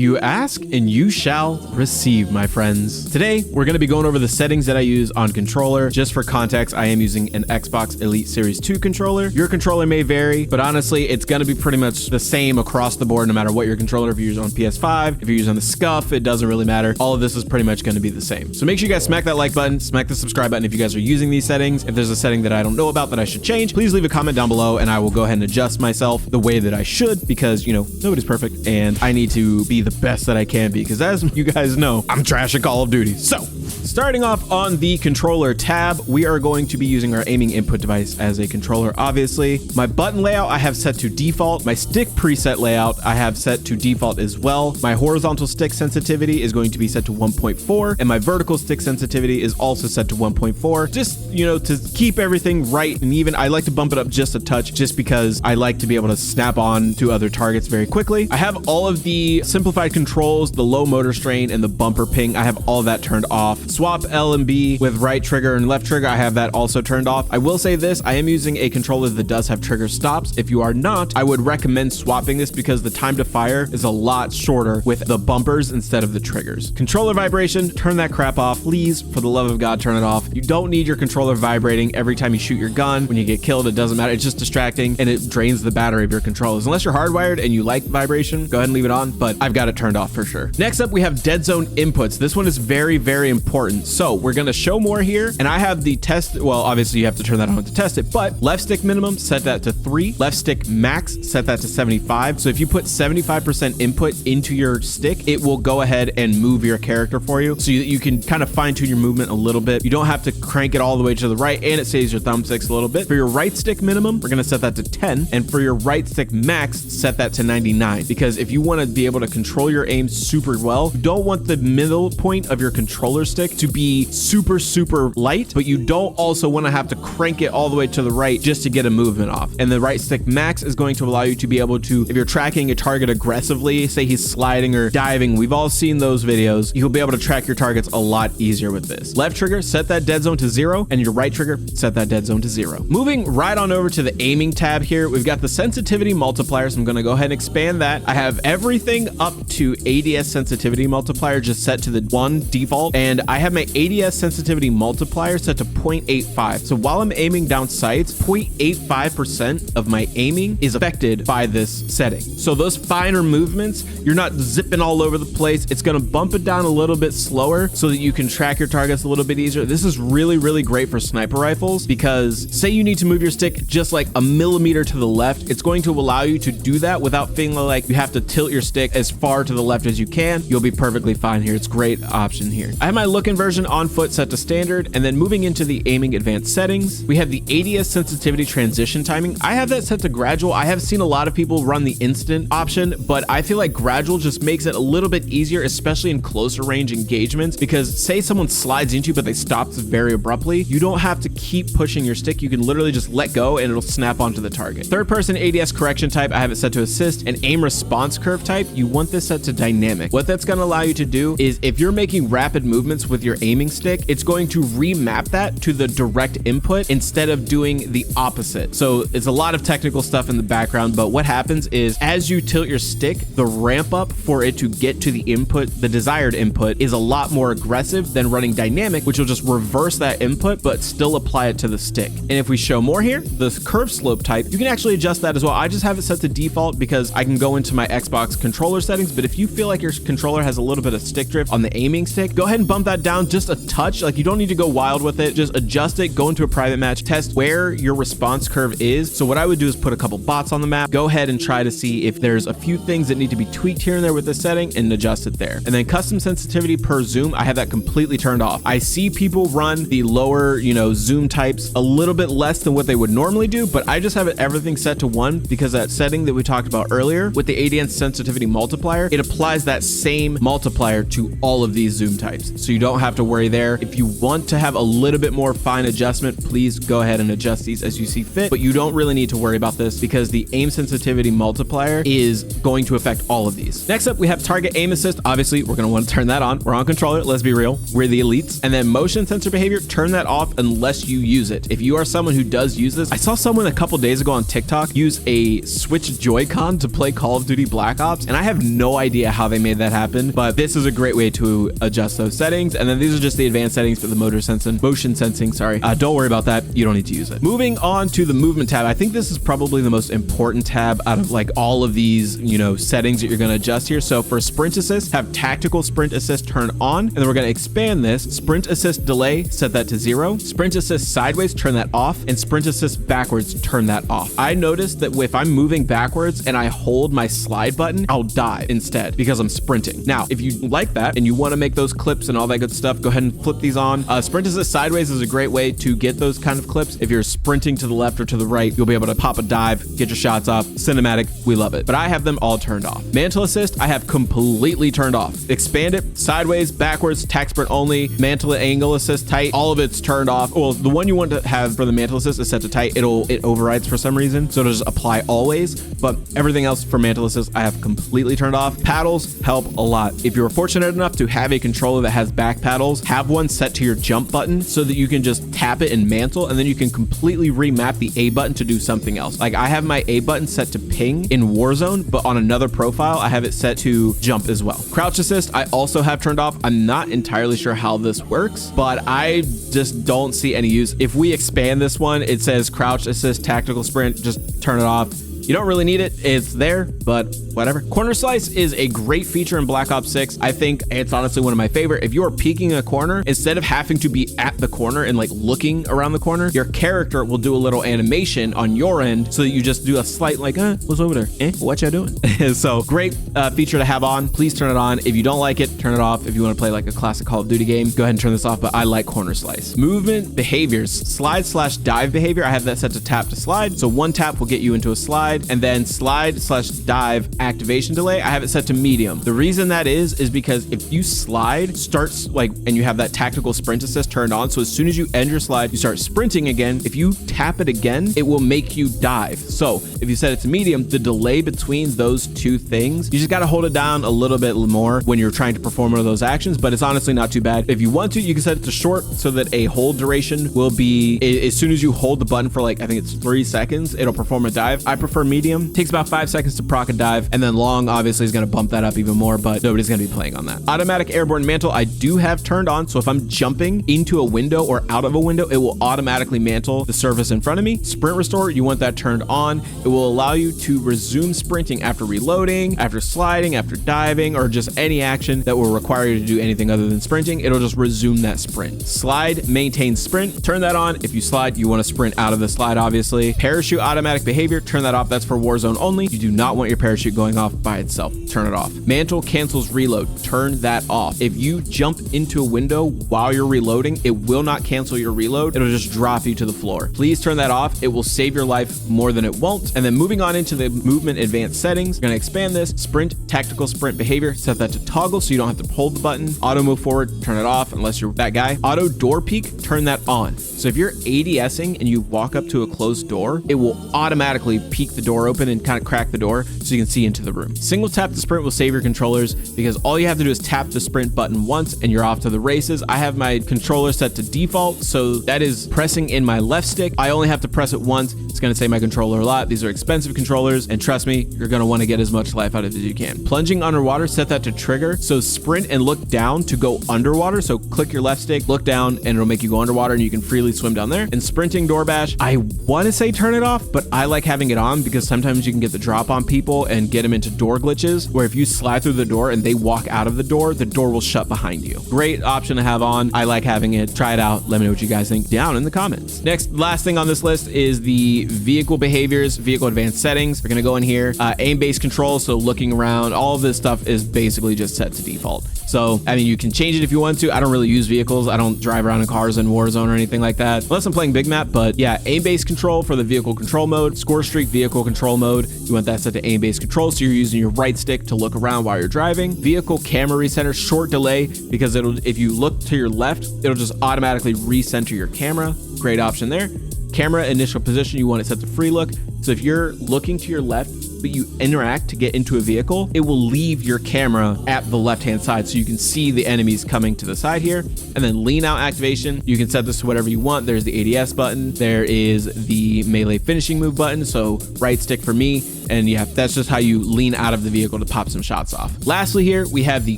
You ask and you shall receive, my friends. Today, we're going to be going over the settings that I use on controller. Just for context, I am using an Xbox Elite Series 2 controller. Your controller may vary, but honestly, it's going to be pretty much the same across the board, no matter what your controller. If you're using on PS5, if you're using the Scuff, it doesn't really matter. All of this is pretty much going to be the same. So make sure you guys smack that like button, smack the subscribe button if you guys are using these settings. If there's a setting that I don't know about that I should change, please leave a comment down below and I will go ahead and adjust myself the way that I should, because, you know, nobody's perfect and I need to be the best that I can be, because as you guys know, I'm trash at Call of Duty. So starting off on the controller tab, we are going to be using our aiming input device as a controller, obviously. My button layout I have set to default. My stick preset layout I have set to default as well. My horizontal stick sensitivity is going to be set to 1.4 and my vertical stick sensitivity is also set to 1.4. Just, you know, to keep everything right and even. I like to bump it up just a touch just because I like to be able to snap on to other targets very quickly. I have all of the simplified controls, the low motor strain and the bumper ping. I have all that turned off. Swap L and B with right trigger and left trigger, I have that also turned off. I will say this, I am using a controller that does have trigger stops. If you are not, I would recommend swapping this because the time to fire is a lot shorter with the bumpers instead of the triggers. Controller vibration, turn that crap off. Please, for the love of God, turn it off. You don't need your controller vibrating every time you shoot your gun. When you get killed, it doesn't matter. It's just distracting and it drains the battery of your controllers. Unless you're hardwired and you like vibration, go ahead and leave it on, but I've got it turned off for sure. Next up, we have dead zone inputs. This one is very, very important. So we're going to show more here, and I have the test. Well, obviously you have to turn that on to test it, but left stick minimum, set that to 3. Left stick max, set that to 75. So if you put 75% input into your stick, it will go ahead and move your character for you so that you can kind of fine tune your movement a little bit. You don't have to crank it all the way to the right, and it saves your thumbsticks a little bit. For your right stick minimum, we're going to set that to 10. And for your right stick max, set that to 99. Because if you want to be able to control your aim super well, you don't want the middle point of your controller stick to be super, super light, but you don't also want to have to crank it all the way to the right just to get a movement off. And the right stick max is going to allow you to be able to, if you're tracking a target aggressively, say he's sliding or diving, we've all seen those videos, you'll be able to track your targets a lot easier with this. Left trigger, set that dead zone to 0, and your right trigger, set that dead zone to 0. Moving right on over to the aiming tab here, we've got the sensitivity multiplier, so I'm going to go ahead and expand that. I have everything up to ADS sensitivity multiplier just set to the 1 default, and I have my ADS sensitivity multiplier set to 0.85. So while I'm aiming down sights, 0.85% of my aiming is affected by this setting. So those finer movements, you're not zipping all over the place. It's going to bump it down a little bit slower so that you can track your targets a little bit easier. This is really, really great for sniper rifles because say you need to move your stick just like a millimeter to the left, it's going to allow you to do that without feeling like you have to tilt your stick as far to the left as you can. You'll be perfectly fine here. It's a great option here. I have my look inversion on foot set to standard, and then moving into the aiming advanced settings, we have the ADS sensitivity transition timing. I have that set to gradual. I have seen a lot of people run the instant option, but I feel like gradual just makes it a little bit easier, especially in closer range engagements, because say someone slides into you, but they stop very abruptly, you don't have to keep pushing your stick. You can literally just let go and it'll snap onto the target. Third person ADS correction type, I have it set to assist, and aim response curve type, you want this set to dynamic. What that's going to allow you to do is if you're making rapid movements with your aiming stick, it's going to remap that to the direct input instead of doing the opposite. So it's a lot of technical stuff in the background, but what happens is as you tilt your stick, the ramp up for it to get to the input, the desired input, is a lot more aggressive than running dynamic, which will just reverse that input but still apply it to the stick. And if we show more here, the curve slope type, you can actually adjust that as well. I just have it set to default because I can go into my Xbox controller settings, but if you feel like your controller has a little bit of stick drift on the aiming stick, go ahead and bump that down just a touch. Like you don't need to go wild with it, just adjust it, go into a private match, test where your response curve is. So what I would do is put a couple bots on the map, go ahead and try to see if there's a few things that need to be tweaked here and there with this setting and adjust it there. And then custom sensitivity per zoom, I have that completely turned off. I see people run the lower, you know, zoom types a little bit less than what they would normally do, but I just have it everything set to 1 because that setting that we talked about earlier with the ADS sensitivity multiplier, it applies that same multiplier to all of these zoom types. So you don't have to worry there. If you want to have a little bit more fine adjustment, please go ahead and adjust these as you see fit, but you don't really need to worry about this because the aim sensitivity multiplier is going to affect all of these. Next up, we have target aim assist. Obviously, we're going to want to turn that on. We're on controller. Let's be real. We're the elites. And then motion sensor behavior, turn that off unless you use it. If you are someone who does use this, I saw someone a couple days ago on TikTok use a Switch Joy-Con to play Call of Duty Black Ops, and I have no idea how they made that happen, but this is a great way to adjust those settings. And then these are just the advanced settings for the motion sensing, sorry. Don't worry about that. You don't need to use it. Moving on to the movement tab. I think this is probably the most important tab out of like all of these, settings that you're going to adjust here. So for sprint assist, have tactical sprint assist turn on, and then we're going to expand this. Sprint assist delay, set that to 0. Sprint assist sideways, turn that off, and sprint assist backwards, turn that off. I noticed that if I'm moving backwards and I hold my slide button, I'll die instead because I'm sprinting. Now, if you like that and you want to make those clips and all that good stuff, go ahead and flip these on. Sprint assist sideways is a great way to get those kind of clips. If you're sprinting to the left or to the right, you'll be able to pop a dive, get your shots off. Cinematic, we love it. But I have them all turned off. Mantle assist, I have completely turned off. Expand it, sideways, backwards, tack sprint only, mantle angle assist tight, all of it's turned off. Well, the one you want to have for the mantle assist is set to tight. It overrides for some reason, so it'll just apply always. But everything else for mantle assist, I have completely turned off. Paddles help a lot. If you're fortunate enough to have a controller that has back paddles, have one set to your jump button so that you can just tap it and mantle, and then you can completely remap the A button to do something else. Like I have my A button set to ping in Warzone, but on another profile, I have it set to jump as well. Crouch assist, I also have turned off. I'm not entirely sure how this works, but I just don't see any use. If we expand this one, it says crouch assist, tactical sprint, just turn it off. You don't really need it. It's there, but whatever. Corner slice is a great feature in Black Ops 6. I think it's honestly one of my favorite. If you are peeking a corner, instead of having to be at the corner and like looking around the corner, your character will do a little animation on your end so that you just do a slight like, what's over there? What y'all doing? So great feature to have on. Please turn it on. If you don't like it, turn it off. If you want to play like a classic Call of Duty game, go ahead and turn this off, but I like corner slice. Movement behaviors, slide/dive behavior. I have that set to tap to slide. So one tap will get you into a slide, and then slide/dive activation delay, I have it set to medium. The reason that is because if you slide starts like, and you have that tactical sprint assist turned on, so as soon as you end your slide, you start sprinting again. If you tap it again, it will make you dive. So if you set it to medium, the delay between those two things, you just got to hold it down a little bit more when you're trying to perform one of those actions, but it's honestly not too bad. If you want to, you can set it to short so that a hold duration will be, as soon as you hold the button for like, I think it's 3 seconds, it'll perform a dive. I prefer medium. Takes about 5 seconds to proc a dive, and then long obviously is going to bump that up even more, but nobody's going to be playing on that. Automatic airborne mantle, I do have turned on, so if I'm jumping into a window or out of a window, it will automatically mantle the surface in front of me. Sprint restore, you want that turned on. It will allow you to resume sprinting after reloading, after sliding, after diving, or just any action that will require you to do anything other than sprinting. It'll just resume that sprint. Slide, maintain sprint, turn that on. If you slide, you want to sprint out of the slide, obviously. Parachute automatic behavior, turn that off. That's for Warzone only. You do not want your parachute going off by itself. Turn it off. Mantle cancels reload. Turn that off. If you jump into a window while you're reloading, it will not cancel your reload. It'll just drop you to the floor. Please turn that off. It will save your life more than it won't. And then moving on into the movement advanced settings, we're going to expand this. Sprint, tactical sprint behavior, set that to toggle so you don't have to hold the button. Auto move forward, turn it off unless you're that guy. Auto door peek, turn that on. So if you're ADSing and you walk up to a closed door, it will automatically peek the door open and kind of crack the door so you can see into the room. Single tap to sprint will save your controllers because all you have to do is tap the sprint button once and you're off to the races. I have my controller set to default, so that is pressing in my left stick. I only have to press it once. It's going to save my controller a lot. These are expensive controllers, and trust me, you're going to want to get as much life out of it as you can. Plunging underwater, set that to trigger. So sprint and look down to go underwater. So click your left stick, look down, and it'll make you go underwater and you can freely swim down there. And sprinting door bash, I want to say turn it off, but I like having it on because sometimes you can get the drop on people and get them into door glitches where if you slide through the door and they walk out of the door will shut behind you. Great option to have on. I like having it. Try it out. Let me know what you guys think down in the comments. Next, last thing on this list is the vehicle behaviors, vehicle advanced settings. We're going to go in here, aim-based control. So looking around, all of this stuff is basically just set to default. So, I mean, you can change it if you want to. I don't really use vehicles. I don't drive around in cars in Warzone or anything like that, unless I'm playing big map. But yeah, aim-based control for the vehicle control mode, score streak vehicle Vehicle control mode, you want that set to aim-based control, so you're using your right stick to look around while you're driving. Vehicle camera recenter, short delay, because if you look to your left, it'll just automatically recenter your camera. Great option there. Camera initial position, you want it set to free look. So if you're looking to your left, but you interact to get into a vehicle, it will leave your camera at the left-hand side so you can see the enemies coming to the side here. And then lean out activation, you can set this to whatever you want. There's the ADS button. There is the melee finishing move button. So right stick for me. And yeah, that's just how you lean out of the vehicle to pop some shots off. Lastly here, we have the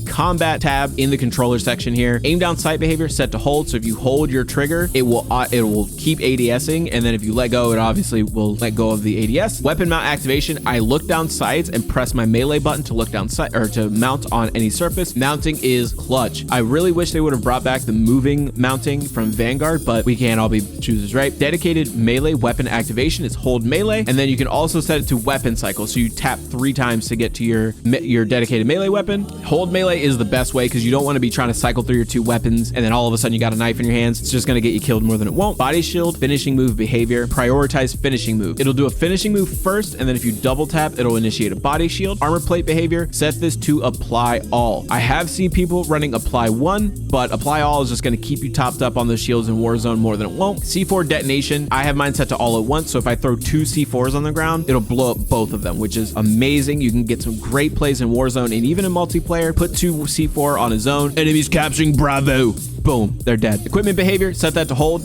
combat tab in the controller section here. Aim down sight behavior set to hold. So if you hold your trigger, it will keep ADSing. And then if you let go, it obviously will let go of the ADS. Weapon mount activation, I look down sights and press my melee button to look down sight or to mount on any surface. Mounting is clutch. I really wish they would have brought back the moving mounting from Vanguard, but we can't all be choosers, right? Dedicated melee weapon activation is hold melee. And then you can also set it to weapon cycle. So you tap 3 times to get to your dedicated melee weapon. Hold melee is the best way because you don't want to be trying to cycle through your 2 weapons and then all of a sudden you got a knife in your hands. It's just going to get you killed more than it won't. Body shield, finishing move behavior, prioritize finishing move. It'll do a finishing move first, and then if you double tap, it'll initiate a body shield. Armor plate behavior, set this to apply all. I have seen people running apply 1, but apply all is just going to keep you topped up on those shields in Warzone more than it won't. C4 detonation, I have mine set to all at once, so if I throw 2 C4s on the ground, it'll blow up both of them, which is amazing. You can get some great plays in Warzone and even in multiplayer. Put 2 C4 on a zone, enemies capturing Bravo. Boom, they're dead. Equipment behavior, set that to hold.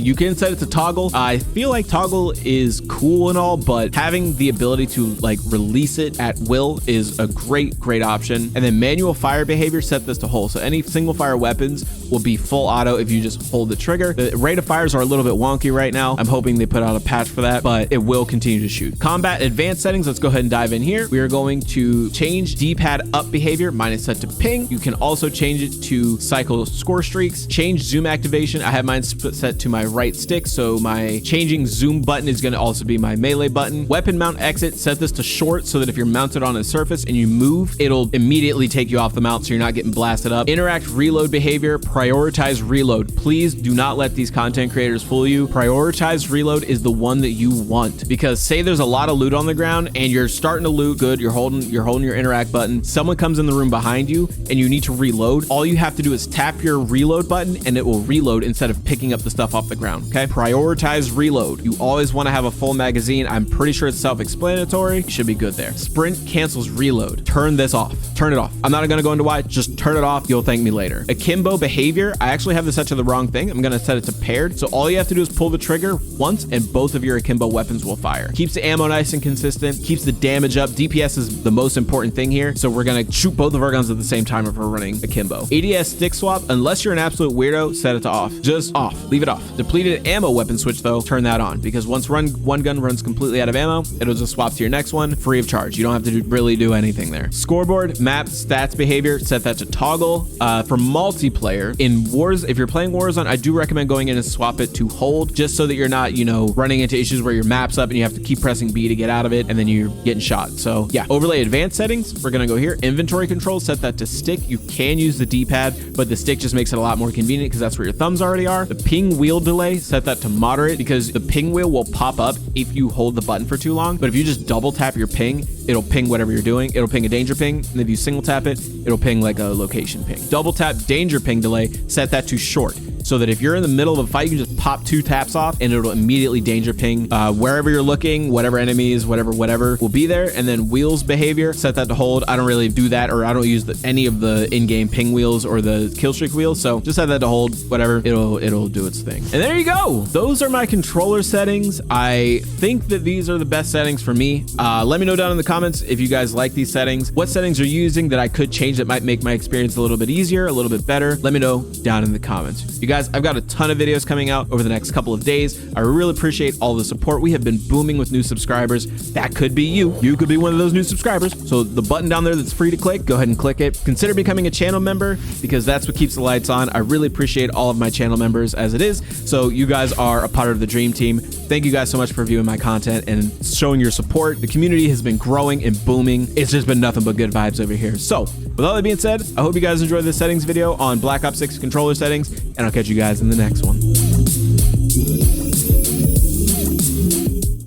You can set it to toggle. I feel like toggle is cool and all, but having the ability to like release it at will is a great option. And then manual fire behavior, set this to hold. So any single fire weapons will be full auto if you just hold the trigger. The rate of fires are a little bit wonky right now. I'm hoping they put out a patch for that, but it will continue to shoot. Combat advanced settings, let's go ahead and dive in here. We are going to change D-pad up behavior. Mine is set to ping. You can also change it to cycle score streaks. Change zoom activation. I have mine set to my right stick, so my changing zoom button is going to also be my melee button. Weapon mount exit, set this to short so that if you're mounted on a surface and you move, it'll immediately take you off the mount so you're not getting blasted up. Interact reload behavior, prioritize reload. Please do not let these content creators fool you. Prioritize reload is the one that you want, because say there's a lot of loot on the ground and you're starting to loot good, you're holding your interact button, someone comes in the room behind you and you need to reload. All you have to do is tap your reload button and it will reload instead of picking up the stuff off the ground. Okay, prioritize reload. You always want to have a full magazine. I'm pretty sure it's self-explanatory. You should be good there. Sprint cancels reload. Turn this off. Turn it off. I'm not going to go into why. Just turn it off. You'll thank me later. Akimbo behavior. I actually have this set to the wrong thing. I'm going to set it to paired. So all you have to do is pull the trigger once and both of your akimbo weapons will fire. Keeps the ammo nice and consistent. Keeps the damage up. DPS is the most important thing here. So we're going to shoot both of our guns at the same time if we're running akimbo. ADS stick swap. Unless you're an absolute weirdo, set it to off. Just off. Leave it off. Depleted ammo weapon switch though, turn that on, because once one gun runs completely out of ammo, it'll just swap to your next one free of charge. You don't have to really do anything there. Scoreboard, map, stats behavior, set that to toggle. For multiplayer in wars, if you're playing Warzone, I do recommend going in and swap it to hold, just so that you're not, you know, running into issues where your map's up and you have to keep pressing B to get out of it and then you're getting shot. So yeah, overlay advanced settings. We're gonna go here. Inventory control, set that to stick. You can use the D-pad, but the stick just makes it a lot more convenient because that's where your thumbs already are. The ping wheel delay, set that to moderate, because the ping wheel will pop up if you hold the button for too long. But if you just double tap your ping, it'll ping whatever you're doing. It'll ping a danger ping. And if you single tap it, it'll ping like a location ping. Double tap danger ping delay, set that to short, so that if you're in the middle of a fight, you can just pop 2 taps off and it'll immediately danger ping wherever you're looking, whatever enemies, whatever will be there. And then wheels behavior, set that to hold. I don't really do that, or I don't use any of the in-game ping wheels or the kill streak wheels. So just set that to hold, whatever, it'll do its thing. And there you go. Those are my controller settings. I think that these are the best settings for me. Let me know down in the comments if you guys like these settings, what settings you're using that I could change that might make my experience a little bit easier, a little bit better. Let me know down in the comments. You guys, I've got a ton of videos coming out over the next couple of days. I really appreciate all the support. We have been booming with new subscribers. That could be you. You could be one of those new subscribers. So the button down there that's free to click, go ahead and click it. Consider becoming a channel member, because that's what keeps the lights on. I really appreciate all of my channel members as it is. So you guys are a part of the dream team. Thank you guys so much for viewing my content and showing your support. The community has been growing and booming. It's just been nothing but good vibes over here. So with all that being said, I hope you guys enjoyed this settings video on Black Ops 6 controller settings, and I'll catch you guys in the next one.